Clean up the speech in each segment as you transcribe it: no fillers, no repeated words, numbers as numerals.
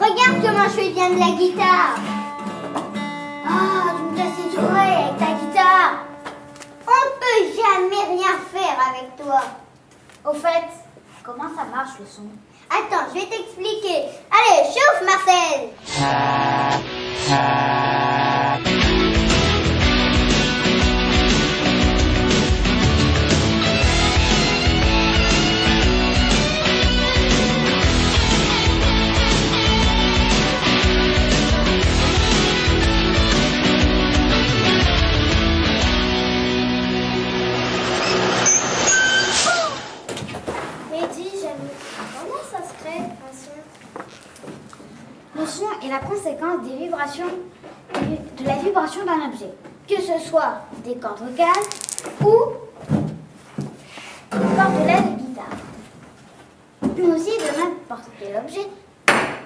Regarde comment je fais bien de la guitare. Ah, tu me casses les oreilles avec ta guitare. On ne peut jamais rien faire avec toi. Au fait, comment ça marche le son? Attends, je vais t'expliquer. Allez, chauffe Marcel. Le son est la conséquence des vibrations, de la vibration d'un objet, que ce soit des cordes vocales ou des cordelets de guitare, mais aussi de n'importe quel objet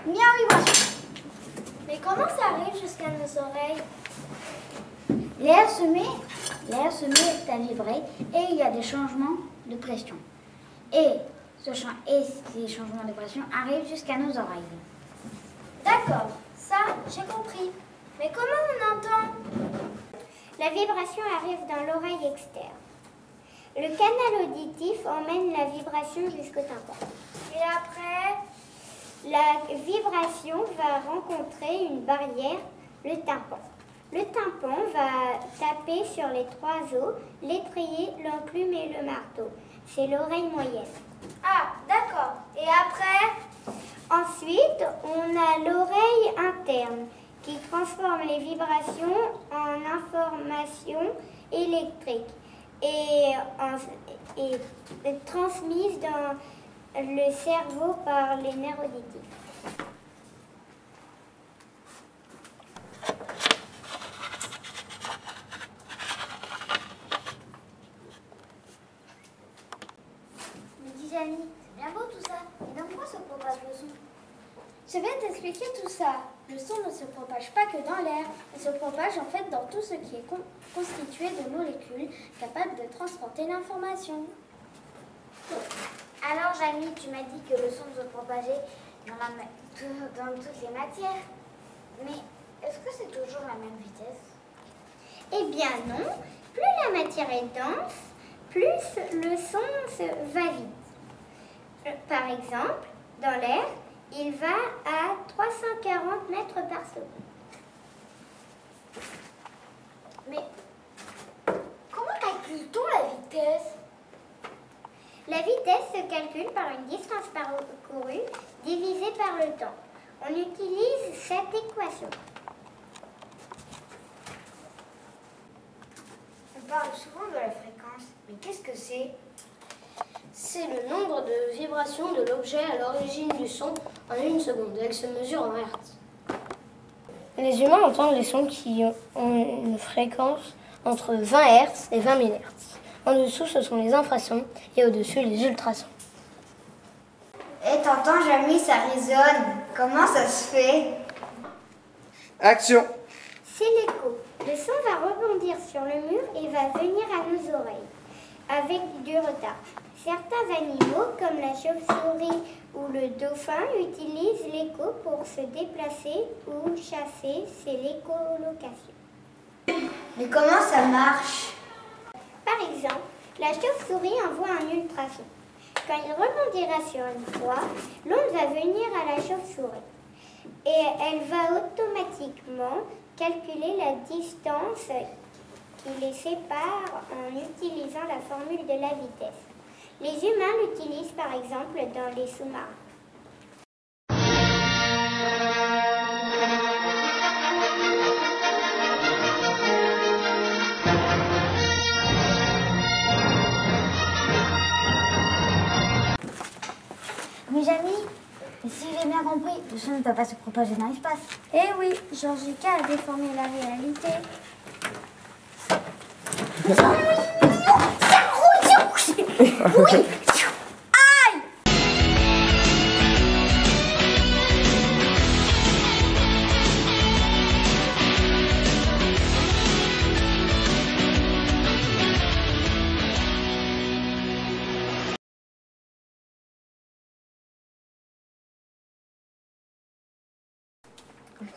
mis en vibration. Mais comment ça arrive jusqu'à nos oreilles? L'air se met à vibrer et il y a des changements de pression. Et ces changements de pression arrivent jusqu'à nos oreilles. D'accord, ça, j'ai compris. Mais comment on entend? La vibration arrive dans l'oreille externe. Le canal auditif emmène la vibration jusqu'au tympan. Et après, la vibration va rencontrer une barrière, le tympan. Le tympan va taper sur les trois os, l'étrier, l'enclume et le marteau. C'est l'oreille moyenne. Ah, d'accord. Et après? Ensuite, on a l'oreille interne qui transforme les vibrations en informations électriques et transmises dans le cerveau par les nerfs auditifs. Mais dis Annie, c'est bien beau tout ça. Et dans quoi se propage le son? Je viens t'expliquer tout ça. Le son ne se propage pas que dans l'air, il se propage en fait dans tout ce qui est constitué de molécules capables de transporter l'information. Alors Jamie, tu m'as dit que le son se propageait dans toutes les matières. Mais est-ce que c'est toujours la même vitesse? Eh bien non, plus la matière est dense, plus le son va vite. Par exemple, dans l'air, il va à 340 mètres par seconde. Mais comment calcule-t-on la vitesse? La vitesse se calcule par une distance parcourue divisée par le temps. On utilise cette équation. On parle souvent de la fréquence, mais qu'est-ce que c'est? C'est le nombre de vibrations de l'objet à l'origine du son en une seconde. Elle se mesure en hertz. Les humains entendent les sons qui ont une fréquence entre 20 Hz et 20 000 Hz. En dessous, ce sont les infrasons et au-dessus, les ultrasons. Et t'entends Jamie, ça résonne. Comment ça se fait? Action! C'est l'écho. Le son va rebondir sur le mur et va venir à nos oreilles avec du retard. Certains animaux, comme la chauve-souris ou le dauphin, utilisent l'écho pour se déplacer ou chasser. C'est l'écholocation. Mais comment ça marche? Par exemple, la chauve-souris envoie un ultrason. Quand il rebondira sur une proie, l'onde va venir à la chauve-souris. Et elle va automatiquement calculer la distance qui les sépare en utilisant la formule de la vitesse. Les humains l'utilisent par exemple dans les sous-marins. Mais Jamie, si j'ai bien compris, le son ne peut pas se propager dans l'espace. Eh oui, Georgica a déformé la réalité. Oui.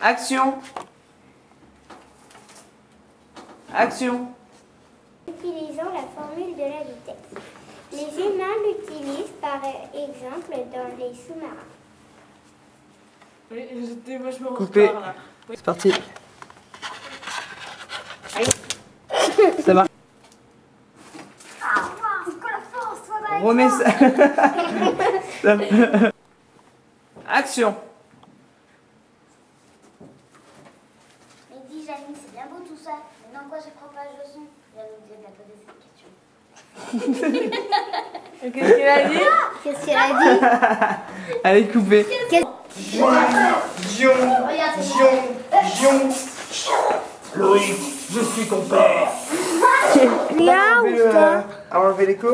Action. Action. Utilisons la formule de la vitesse. Les humains l'utilisent par exemple dans les sous-marins. Oui, j'étais vachement en Coupé. retard, là. Oui. C'est parti. Ça marche. Remets ça. Action. Mais dis Janine, c'est bien beau tout ça. Mais dans quoi je crois pas je son? Je vais nous dire de la poser cette question. Qu'est-ce qu'elle a dit? Qu'est-ce qu'elle a dit? Elle est coupée. Loïc, je suis ton père. Là ou pas? Enlever l'écho.